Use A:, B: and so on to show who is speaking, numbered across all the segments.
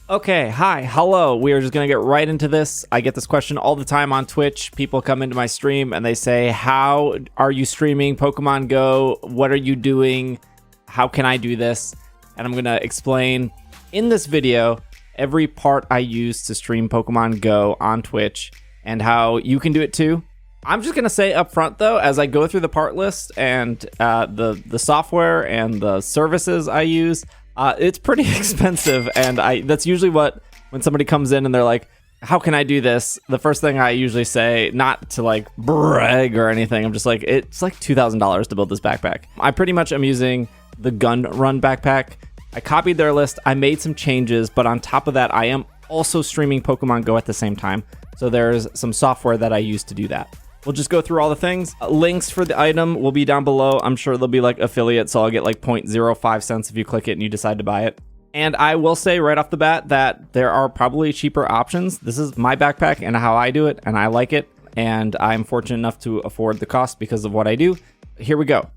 A: Okay, hi, hello. We are just going to get right into this. I get this question all the time on Twitch. People come into my stream and they say, how are you streaming Pokemon Go? What are you doing? How can I do this? And I'm going to explain in this video every part I use to stream Pokemon Go on Twitch and how you can do it too. I'm just going to say up front, though, as I go through the part list and the software and the services I use, it's pretty expensive, and that's usually when somebody comes in and they're like, how can I do this? The first thing I usually say, not to like brag or anything, I'm just like, it's like $2,000 to build this backpack. I pretty much am using the Gunrun Backpack. I copied their list, I made some changes, but on top of that, I am also streaming Pokemon Go at the same time. So there's some software that I use to do that. We'll just go through all the things. Links for the item will be down below. I'm sure they'll be like affiliate, so I'll get like 0.05 cents if you click it and you decide to buy it. And I will say right off the bat that there are probably cheaper options. This is my backpack and how I do it, and I like it. And I'm fortunate enough to afford the cost because of what I do. Here we go.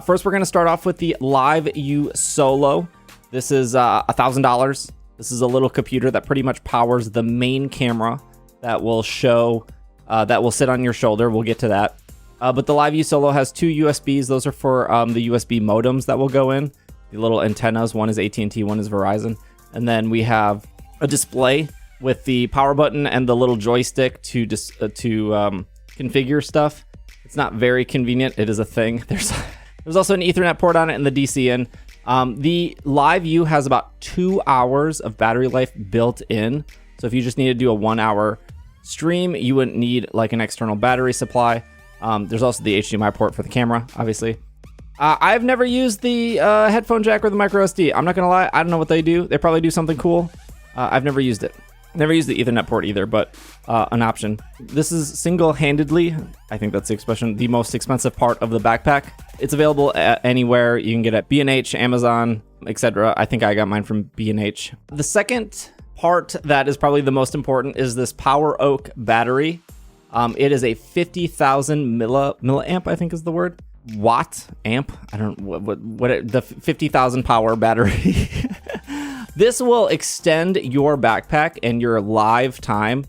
A: First, we're going to start off with the LiveU Solo. This is $1,000. This is a little computer that pretty much powers the main camera that will show... that will sit on your shoulder. We'll get to that. But the LiveU Solo has two USBs. Those are for the USB modems that will go in. The little antennas. One is AT&T, one is Verizon. And then we have a display with the power button and the little joystick to configure stuff. It's not very convenient. It is a thing. There's also an Ethernet port on it and the DC in. The LiveU has about 2 hours of battery life built in. So if you just need to do a 1 hour stream, you wouldn't need like an external battery supply. There's also the HDMI port for the camera, obviously. I've never used the headphone jack or the micro SD. I'm not gonna lie, I don't know what they do. They probably do something cool. I've never used it. Never used the Ethernet port either, but an option. This is single-handedly, I think that's the expression, the most expensive part of the backpack. It's available anywhere. You can get it at B&H, Amazon, etc. I think I got mine from B&H. The second part that is probably the most important is this Power Oak battery. It is a 50,000 milliamp, I think is the word. Watt amp. I don't know what the 50,000 power battery. This will extend your backpack and your live time.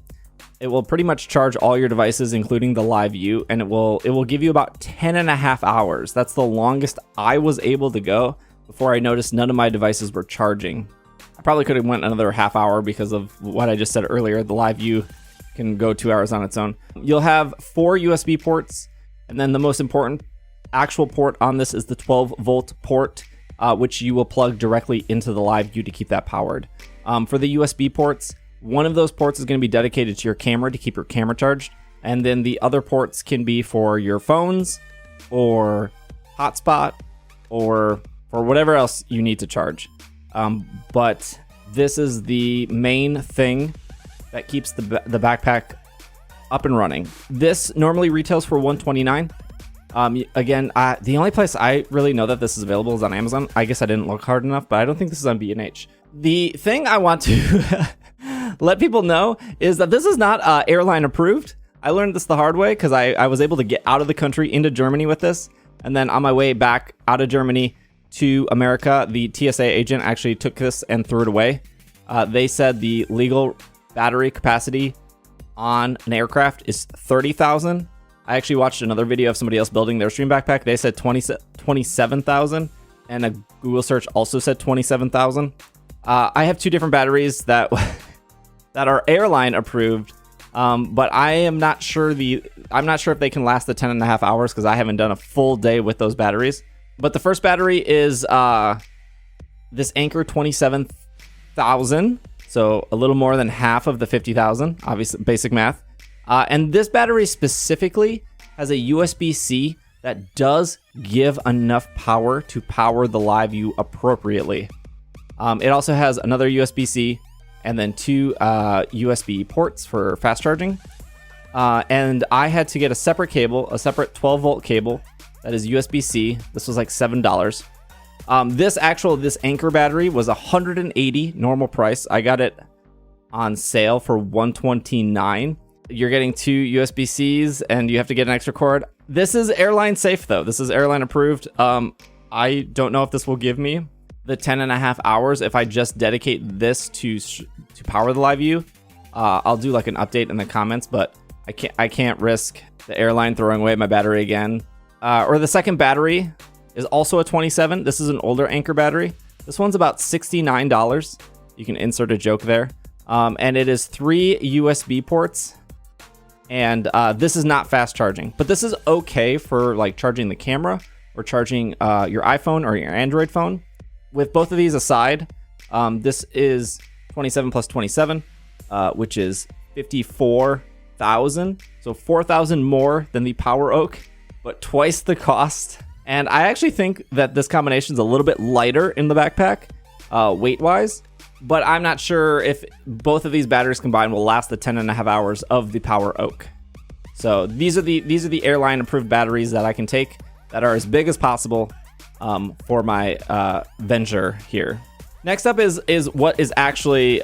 A: It will pretty much charge all your devices, including the LiveU, and it will give you about 10.5 hours. That's the longest I was able to go before I noticed none of my devices were charging. I probably could have went another half hour because of what I just said earlier. The LiveU can go 2 hours on its own. You'll have 4 USB ports, and then the most important actual port on this is the 12-volt port, which you will plug directly into the LiveU to keep that powered. For the USB ports, one of those ports is going to be dedicated to your camera to keep your camera charged, and then the other ports can be for your phones or hotspot or for whatever else you need to charge. But this is the main thing that keeps the backpack up and running. This normally retails for $129. Again, the only place I really know that this is available is on Amazon. I guess I didn't look hard enough, but I don't think this is on B&H. The thing I want to let people know is that this is not airline approved. I learned this the hard way because I was able to get out of the country into Germany with this. And then on my way back out of Germany to America, the TSA agent actually took this and threw it away. They said the legal battery capacity on an aircraft is 30,000. I actually watched another video of somebody else building their stream backpack. They said 27,000, and a Google search also said 27,000. I have 2 different batteries that are airline approved, but I am not sure I'm not sure if they can last the 10.5 hours because I haven't done a full day with those batteries. But the first battery is this Anker 27,000, so a little more than half of the 50,000, obviously basic math. And this battery specifically has a USB-C that does give enough power to power the LiveU appropriately. It also has another USB-C and then 2 USB ports for fast charging. And I had to get a separate cable, a separate 12-volt cable that is USB-C. This was like $7. This Anker battery was $180 normal price. I got it on sale for $129. You're getting 2 USB-Cs and you have to get an extra cord. This is airline safe though. This is airline approved. I don't know if this will give me the 10.5 hours if I just dedicate this to power the LiveU. I'll do like an update in the comments, but I can't risk the airline throwing away my battery again. Or the second battery is also a 27. This is an older Anker battery. This one's about $69. You can insert a joke there. And it is 3 USB ports. And this is not fast charging, but this is okay for like charging the camera or charging your iPhone or your Android phone. With both of these aside, this is 27 plus 27, which is 54,000. So 4,000 more than the Power Oak, but twice the cost. And I actually think that this combination is a little bit lighter in the backpack, weight-wise. But I'm not sure if both of these batteries combined will last the 10.5 hours of the Power Oak. So these are the airline approved batteries that I can take that are as big as possible for my venture here. Next up is what is actually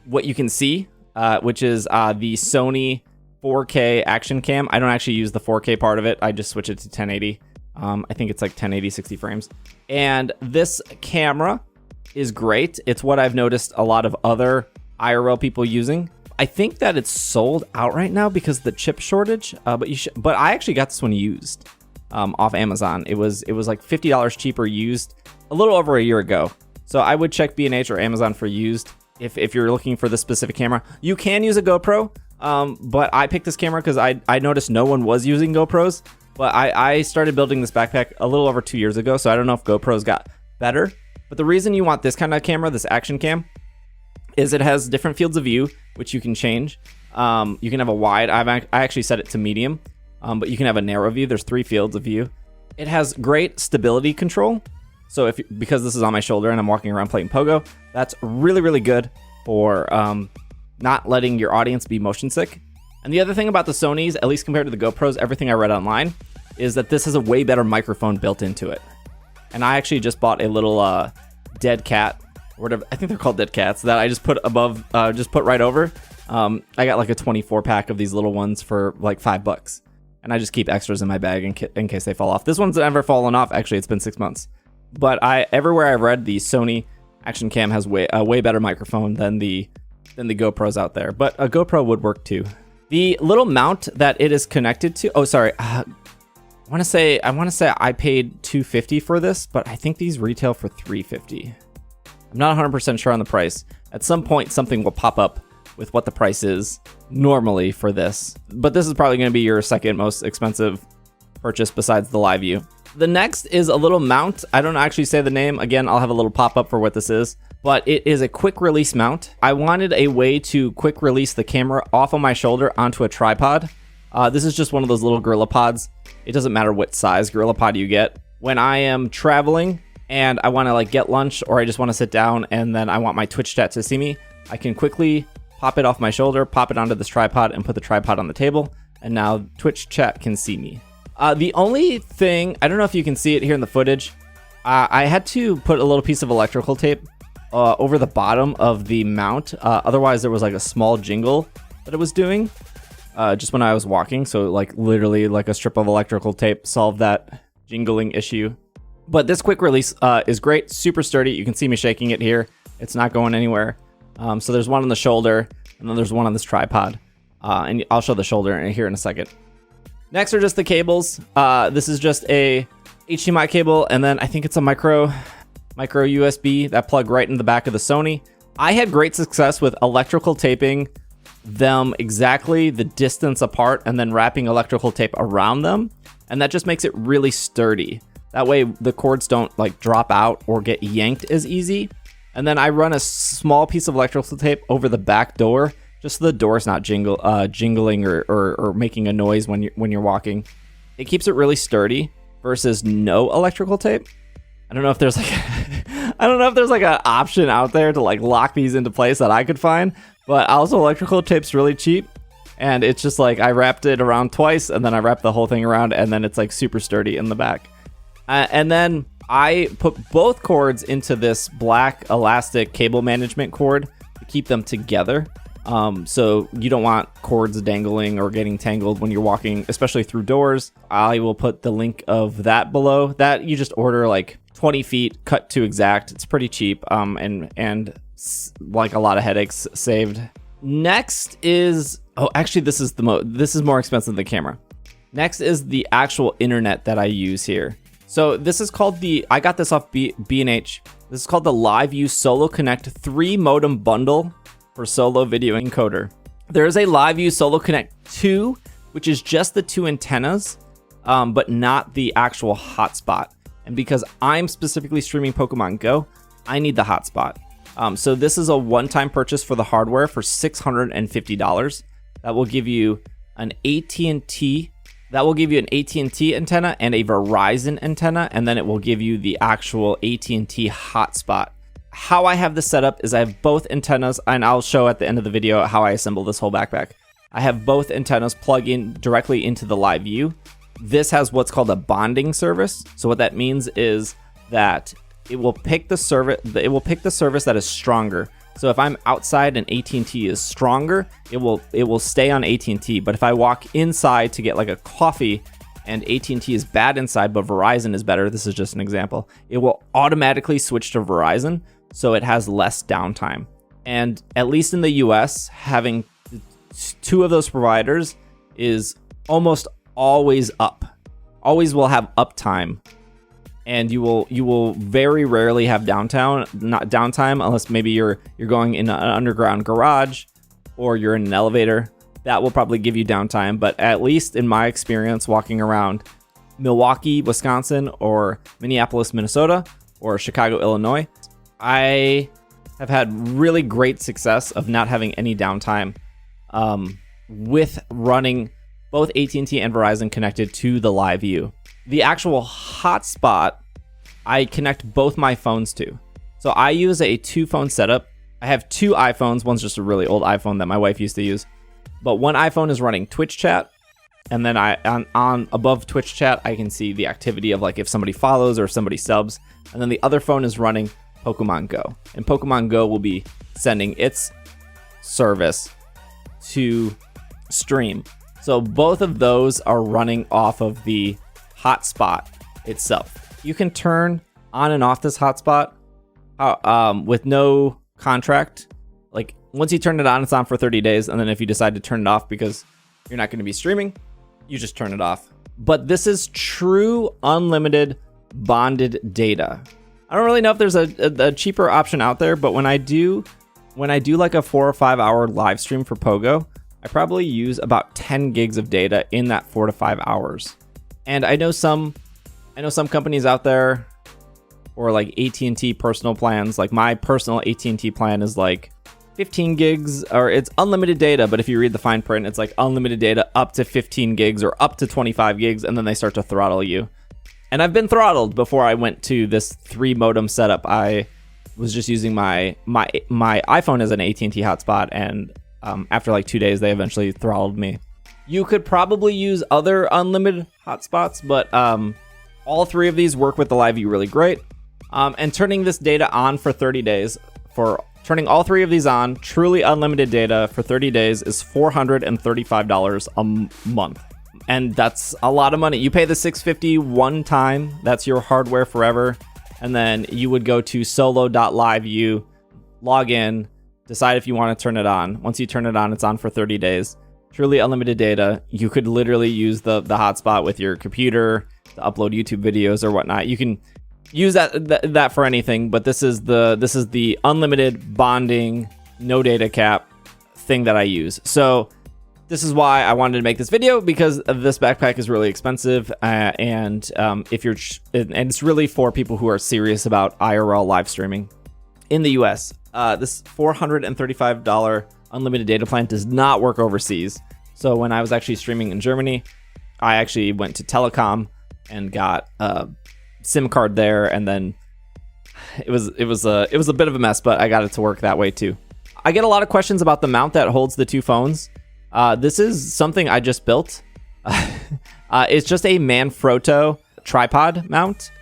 A: what you can see, which is the Sony 4K action cam. I don't actually use the 4K part of it. I just switch it to 1080. I think it's like 1080 60 frames. And this camera is great. It's what I've noticed a lot of other IRL people using. I think that it's sold out right now because of the chip shortage. But I actually got this one used off Amazon. It was like $50 cheaper used a little over a year ago. So I would check B&H or Amazon for used if you're looking for this specific camera. You can use a GoPro, but I picked this camera because I noticed no one was using GoPros. But I started building this backpack a little over 2 years ago, so I don't know if GoPros got better. But the reason you want this kind of camera, this action cam, is it has different fields of view, which you can change. You can have a wide. I actually set it to medium, but you can have a narrow view. There's 3 fields of view. It has great stability control. So because this is on my shoulder and I'm walking around playing Pogo, that's really, really good for not letting your audience be motion sick. And the other thing about the Sonys, at least compared to the GoPros, everything I read online, is that this has a way better microphone built into it. And I actually just bought a little dead cat, or whatever. I think they're called dead cats, that I just put above, just put right over. I got like a 24 pack of these little ones for like $5. And I just keep extras in my bag in case they fall off. This one's never fallen off. Actually, it's been 6 months. But everywhere I've read, the Sony Action Cam has a way better microphone than the GoPros out there. But a GoPro would work too. The little mount that it is connected to. Oh, sorry. I want to say I paid $250 for this, but I think these retail for $350. I'm not 100% sure on the price. At some point, something will pop up with what the price is normally for this. But this is probably going to be your second most expensive purchase besides the LiveU. The next is a little mount. I don't actually say the name. Again, I'll have a little pop-up for what this is. But it is a quick release mount. I wanted a way to quick release the camera off of my shoulder onto a tripod. This is just one of those little Gorilla Pods. It doesn't matter what size Gorilla Pod you get. When I am traveling and I want to like get lunch, or I just want to sit down and then I want my Twitch chat to see me, I can quickly pop it off my shoulder, pop it onto this tripod, and put the tripod on the table. And now Twitch chat can see me. The only thing, I don't know if you can see it here in the footage, I had to put a little piece of electrical tape over the bottom of the mount. Otherwise, there was like a small jingle that it was doing just when I was walking. So like literally like a strip of electrical tape solved that jingling issue. But this quick release is great, super sturdy. You can see me shaking it here. It's not going anywhere. So there's one on the shoulder, and then there's one on this tripod. And I'll show the shoulder here in a second. Next are just the cables. This is just a HDMI cable, and then I think it's a micro USB that plug right in the back of the Sony. I had great success with electrical taping them exactly the distance apart and then wrapping electrical tape around them. And that just makes it really sturdy. That way the cords don't like drop out or get yanked as easy. And then I run a small piece of electrical tape over the back door, just so the door's not jingling or making a noise when you're walking. It keeps it really sturdy versus no electrical tape. I don't know if there's like an option out there to like lock these into place that I could find, but also electrical tape's really cheap, and it's just like I wrapped it around twice and then I wrapped the whole thing around, and then it's like super sturdy in the back. And then I put both cords into this black elastic cable management cord to keep them together. So you don't want cords dangling or getting tangled when you're walking, especially through doors. I will put the link of that below. That you just order like 20 feet, cut to exact. It's pretty cheap, and like a lot of headaches saved. Next is, oh, actually this is this is more expensive than the camera. Next is the actual internet that I use here. So this is called I got this off B&H. This is called the LiveU Solo Connect 3 modem bundle for solo video encoder. There is a LiveU Solo Connect 2, which is just the 2 antennas, but not the actual hotspot. And because I'm specifically streaming Pokemon Go, I need the hotspot. So this is a one-time purchase for the hardware for $650. That will give you an AT&T. That will give you an AT&T antenna and a Verizon antenna, and then it will give you the actual AT&T hotspot. How I have this set up is I have both antennas, and I'll show at the end of the video how I assemble this whole backpack. I have both antennas plug in directly into the LiveU. This has what's called a bonding service. So what that means is that it will pick the service. It will pick the service that is stronger. So if I'm outside and AT&T is stronger, it will stay on AT&T. But if I walk inside to get like a coffee and AT&T is bad inside, but Verizon is better, this is just an example, it will automatically switch to Verizon, so it has less downtime. And at least in the US, having 2 of those providers is almost always up. Always will have uptime. And you will very rarely have downtime unless maybe you're going in an underground garage or you're in an elevator. That will probably give you downtime, but at least in my experience walking around Milwaukee, Wisconsin, or Minneapolis, Minnesota, or Chicago, Illinois, I have had really great success of not having any downtime with running both AT&T and Verizon connected to the LiveU. The actual hotspot, I connect both my phones to. So I use a 2-phone setup. I have 2 iPhones. One's just a really old iPhone that my wife used to use. But one iPhone is running Twitch chat, and then on above Twitch chat, I can see the activity of like if somebody follows or if somebody subs. And then the other phone is running Pokemon Go, and Pokemon Go will be sending its service to stream. So both of those are running off of the hotspot itself. You can turn on and off this hotspot with no contract. Like once you turn it on, it's on for 30 days. And then if you decide to turn it off because you're not going to be streaming, you just turn it off. But this is true unlimited bonded data. I don't really know if there's a cheaper option out there, but when I do like a 4 or 5 hour live stream for Pogo, I probably use about 10 gigs of data in that 4 to 5 hours. And I know some companies out there, or like AT&T personal plans. Like my personal AT&T plan is like 15 gigs, or it's unlimited data. But if you read the fine print, it's like unlimited data up to 15 gigs or up to 25 gigs, and then they start to throttle you. And I've been throttled before I went to this 3 modem setup. I was just using my iPhone as an AT&T hotspot, and after like 2 days, they eventually throttled me. You could probably use other unlimited hotspots, but all 3 of these work with the LiveU really great. And turning this data on for 30 days, for turning all 3 of these on, truly unlimited data for 30 days is $435 a month. And that's a lot of money. You pay the $650 one time, that's your hardware forever. And then you would go to solo.liveu, log in, decide if you want to turn it on. Once you turn it on, it's on for 30 days. Truly unlimited data. You could literally use the hotspot with your computer to upload YouTube videos or whatnot. You can use that for anything, but this is the unlimited bonding, no data cap thing that I use. So this is why I wanted to make this video, because this backpack is really expensive, and it's really for people who are serious about IRL live streaming in the US. This $435 unlimited data plan does not work overseas. So when I was actually streaming in Germany, I actually went to Telecom and got a SIM card there, and then it was a bit of a mess, but I got it to work that way too. I get a lot of questions about the mount that holds the 2 phones. This is something I just built. It's just a Manfrotto tripod mount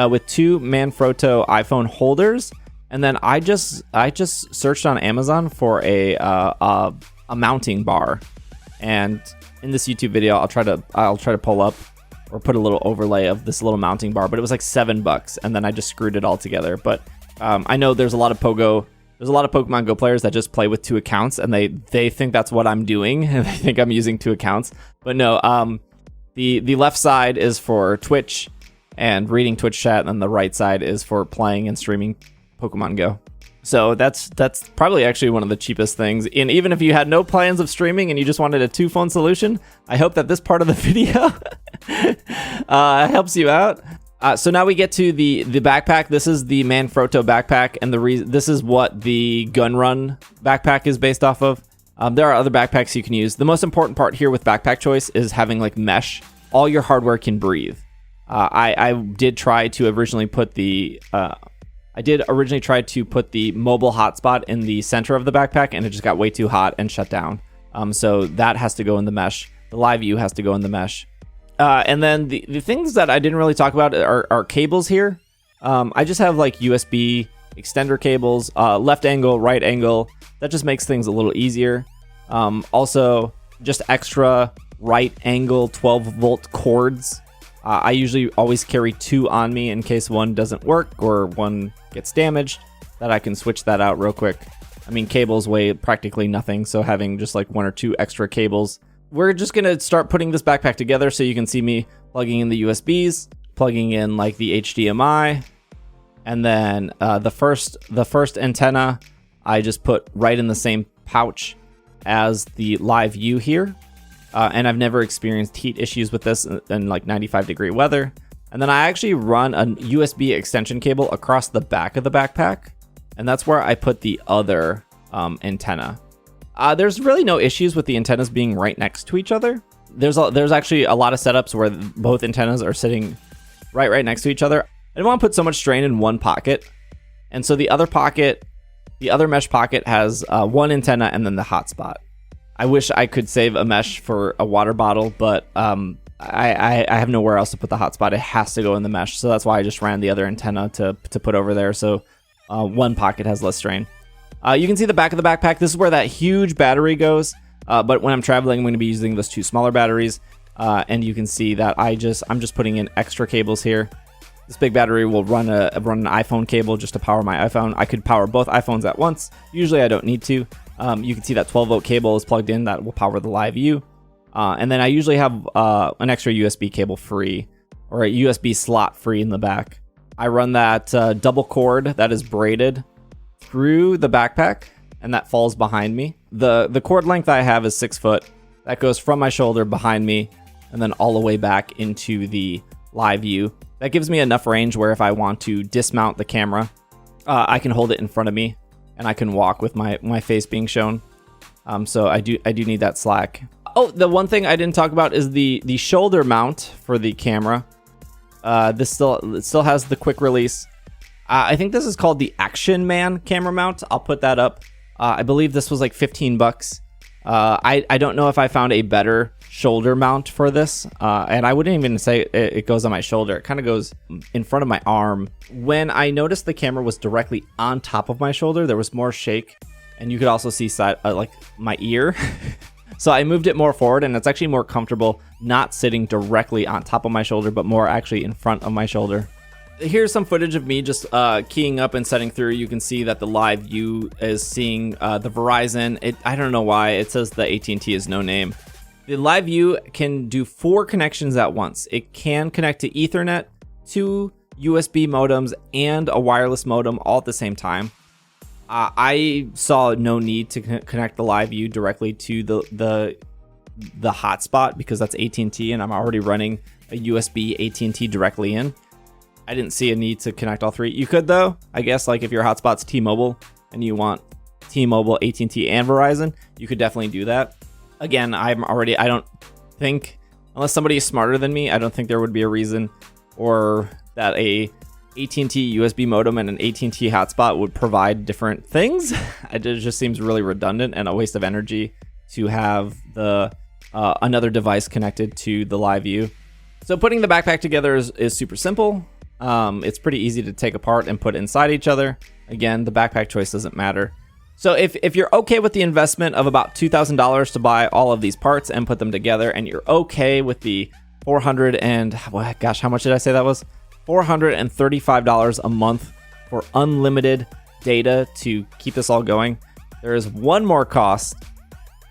A: with 2 Manfrotto iPhone holders And then I just searched on Amazon for a mounting bar, and in this YouTube video I'll try to pull up or put a little overlay of this little mounting bar, but it was like $7, and then I just screwed it all together. But I know there's a lot of Pokemon Go players that just play with 2 accounts, and they think that's what I'm doing, and they think I'm using 2 accounts. But no, the left side is for Twitch and reading Twitch chat, and then the right side is for playing and streaming Pokemon Go. So that's probably actually one of the cheapest things. And even if you had no plans of streaming and you just wanted a 2-phone solution, I hope that this part of the video helps you out. So now we get to the backpack. This is the Manfrotto backpack, and this is what the Gunrun backpack is based off of. There are other backpacks you can use. The most important part here with backpack choice is having like mesh. All your hardware can breathe. I did try to originally put the mobile hotspot in the center of the backpack, and it just got way too hot and shut down. So that has to go in the mesh. The LiveU has to go in the mesh. And then the things that I didn't really talk about are cables here. I just have like USB extender cables, left angle, right angle. That just makes things a little easier. Also, just extra right angle 12-volt cords. I usually always carry 2 on me in case one doesn't work or one gets damaged, that I can switch that out real quick. I mean, cables weigh practically nothing, so having just like 1 or 2 extra cables. We're just gonna start putting this backpack together, so you can see me plugging in the USBs, plugging in like the HDMI, and then the first antenna I just put right in the same pouch as the LiveU here. And I've never experienced heat issues with this in like 95-degree weather. And then I actually run a USB extension cable across the back of the backpack, and that's where I put the other antenna. There's really no issues with the antennas being right next to each other. There's actually a lot of setups where both antennas are sitting right next to each other. I didn't want to put so much strain in one pocket, and so the other mesh pocket has one antenna and then the hotspot. I wish I could save a mesh for a water bottle, but I have nowhere else to put the hotspot. It has to go in the mesh, so that's why I just ran the other antenna to put over there, so one pocket has less strain. You can see the back of the backpack. This is where that huge battery goes, but when I'm traveling, I'm going to be using those 2 smaller batteries, and you can see that I'm just putting in extra cables here. This big battery will run an iPhone cable just to power my iPhone. I could power both iPhones at once. Usually I don't need to. You can see that 12-volt cable is plugged in that will power the LiveU. And then I usually have an extra USB cable free, or a USB slot free in the back. I run that double cord that is braided through the backpack, and that falls behind me. The cord length I have is 6 foot. That goes from my shoulder behind me and then all the way back into the LiveU. That gives me enough range where if I want to dismount the camera, I can hold it in front of me and I can walk with my face being shown. So I do need that slack. Oh, the one thing I didn't talk about is the shoulder mount for the camera. It still has the quick release. I think this is called the Action Man camera mount. I'll put that up. I believe this was like $15. I don't know if I found a better shoulder mount for this, and I wouldn't even say it goes on my shoulder. It kind of goes in front of my arm. When I noticed the camera was directly on top of my shoulder, there was more shake, and you could also see like my ear. So I moved it more forward, and it's actually more comfortable not sitting directly on top of my shoulder, but more actually in front of my shoulder. Here's some footage of me just keying up and setting through. You can see that the LiveU is seeing the Verizon. I don't know why it says the AT&T is no name. The LiveU can do 4 connections at once. It can connect to Ethernet, 2 USB modems, and a wireless modem all at the same time. I saw no need to connect the LiveU directly to the hotspot because that's AT&T, and I'm already running a USB AT&T directly in. I didn't see a need to connect all 3. You could though, I guess, like if your hotspot's T-Mobile and you want T-Mobile, AT&T, and Verizon, you could definitely do that. Again, I don't think, unless somebody is smarter than me, I don't think there would be a reason or that a AT&T USB modem and an AT&T hotspot would provide different things. It just seems really redundant and a waste of energy to have the another device connected to the LiveU. So putting the backpack together is super simple. It's pretty easy to take apart and put inside each other. Again, the backpack choice doesn't matter. So if you're okay with the investment of about $2,000 to buy all of these parts and put them together, and you're okay with the how much did I say that was? $435 a month for unlimited data to keep this all going. There is one more cost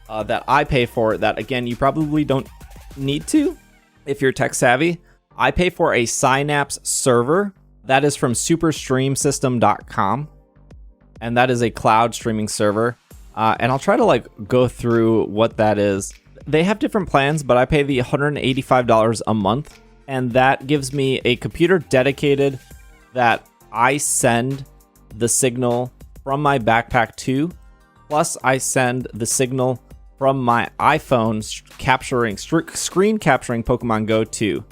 A: that I pay for that, again, you probably don't need to if you're tech savvy. I pay for a Synapse server. That is from superstreamsystem.com. And that is a cloud streaming server. And I'll try to go through what that is. They have different plans, but I pay the $185 a month. And that gives me a computer dedicated that I send the signal from my backpack to. Plus, I send the signal from my iPhone screen capturing Pokemon Go to.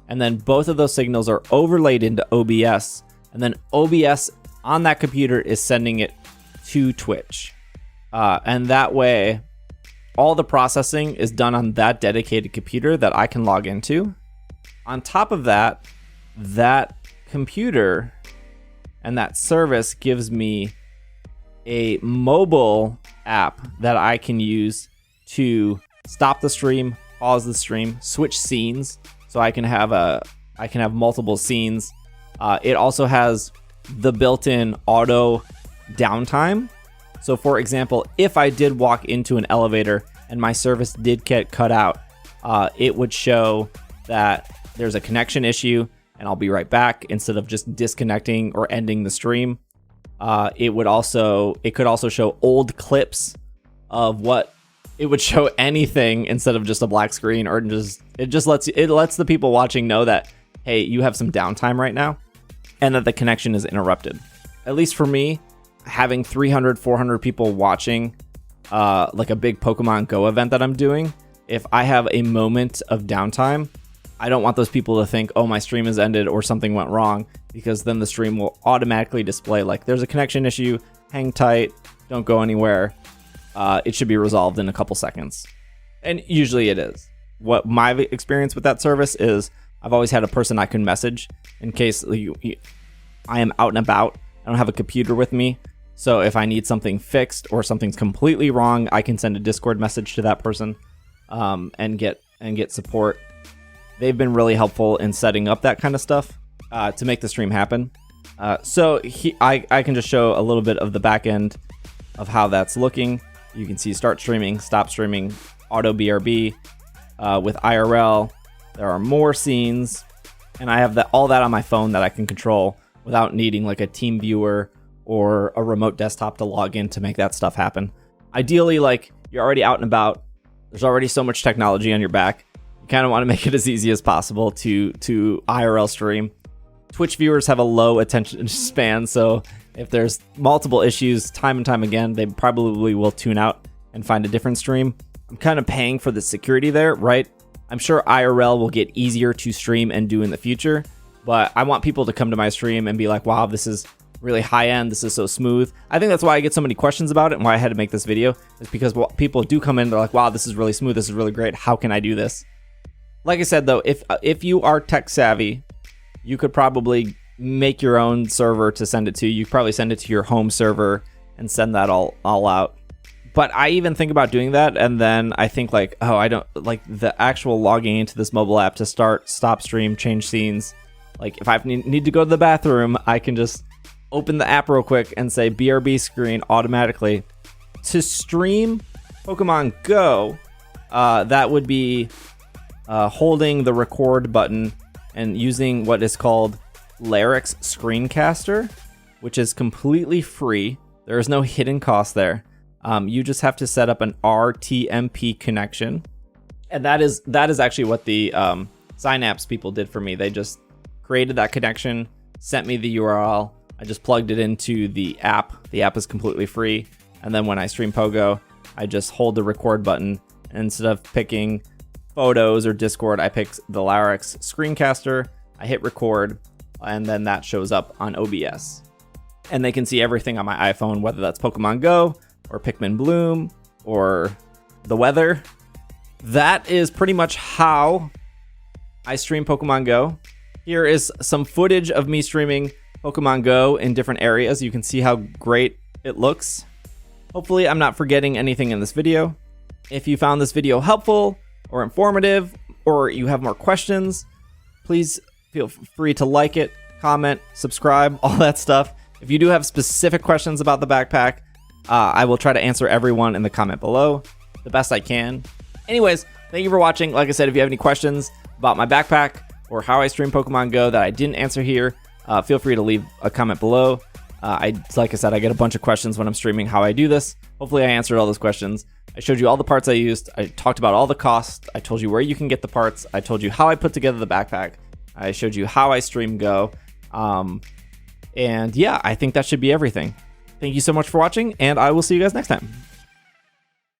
A: And then both of those signals are overlaid into OBS. And then OBS on that computer is sending it to Twitch. And that way, all the processing is done on that dedicated computer that I can log into. On top of that, that computer and that service gives me a mobile app that I can use to stop the stream, pause the stream, switch scenes, so I can have multiple scenes. It also has the built-in auto downtime. So for example, if I did walk into an elevator and my service did get cut out, it would show that there's a connection issue and I'll be right back instead of just disconnecting or ending the stream. It could also show old clips of what it would show, anything instead of just a black screen, or it lets the people watching know that, hey, you have some downtime right now and that the connection is interrupted. At least for me, having 300, 400 people watching like a big Pokemon Go event that I'm doing, if I have a moment of downtime, I don't want those people to think, oh, my stream has ended or something went wrong, because then the stream will automatically display like there's a connection issue, hang tight, don't go anywhere. It should be resolved in a couple seconds. And usually it is. What my experience with that service is, I've always had a person I can message in case I am out and about. I don't have a computer with me. So if I need something fixed or something's completely wrong, I can send a Discord message to that person and get support. They've been really helpful in setting up that kind of stuff to make the stream happen. I can just show a little bit of the back end of how that's looking. You can see start streaming, stop streaming, auto BRB with IRL. There are more scenes, and I have all that on my phone that I can control without needing like a team viewer or a remote desktop to log in to make that stuff happen. Ideally, like, you're already out and about. There's already so much technology on your back. You kind of want to make it as easy as possible to IRL stream. Twitch viewers have a low attention span, so if there's multiple issues time and time again, they probably will tune out and find a different stream. I'm kind of paying for the security there, right? I'm sure IRL will get easier to stream and do in the future, but I want people to come to my stream and be like, wow, this is really high end, this is so smooth. I think that's why I get so many questions about it and why I had to make this video, is because people do come in, they're like, wow, this is really smooth, this is really great, how can I do this? Like I said though, if you are tech savvy, you could probably make your own server to send it to. You could probably send it to your home server and send that all out. But I even think about doing that, and then I think like, oh, I don't like the actual logging into this mobile app to stop stream, change scenes. Like if I need to go to the bathroom, I can just open the app real quick and say BRB screen automatically. To stream Pokemon Go, that would be holding the record button and using what is called Larix Screencaster, which is completely free. There is no hidden cost there. You just have to set up an RTMP connection, and that is actually what the Synapse people did for me. They just created that connection, sent me the URL. I just plugged it into the app. The app is completely free, and then when I stream Pogo, I just hold the record button, and instead of picking photos or Discord, I pick the Larix Screencaster. I hit record, and then that shows up on OBS, and they can see everything on my iPhone, whether that's Pokemon Go or Pikmin Bloom or the weather. That is pretty much how I stream Pokemon Go. Here is some footage of me streaming Pokemon Go in different areas. You can see how great it looks. Hopefully I'm not forgetting anything in this video. If you found this video helpful or informative, or you have more questions, please feel free to like it, comment, subscribe, all that stuff. If you do have specific questions about the backpack, I will try to answer everyone in the comment below the best I can. Anyways, thank you for watching. Like I said, if you have any questions about my backpack or how I stream Pokemon Go that I didn't answer here, feel free to leave a comment below. Like I said, I get a bunch of questions when I'm streaming how I do this. Hopefully I answered all those questions. I showed you all the parts I used. I talked about all the costs. I told you where you can get the parts. I told you how I put together the backpack. I showed you how I stream Go. And yeah, I think that should be everything. Thank you so much for watching, and I will see you guys next time.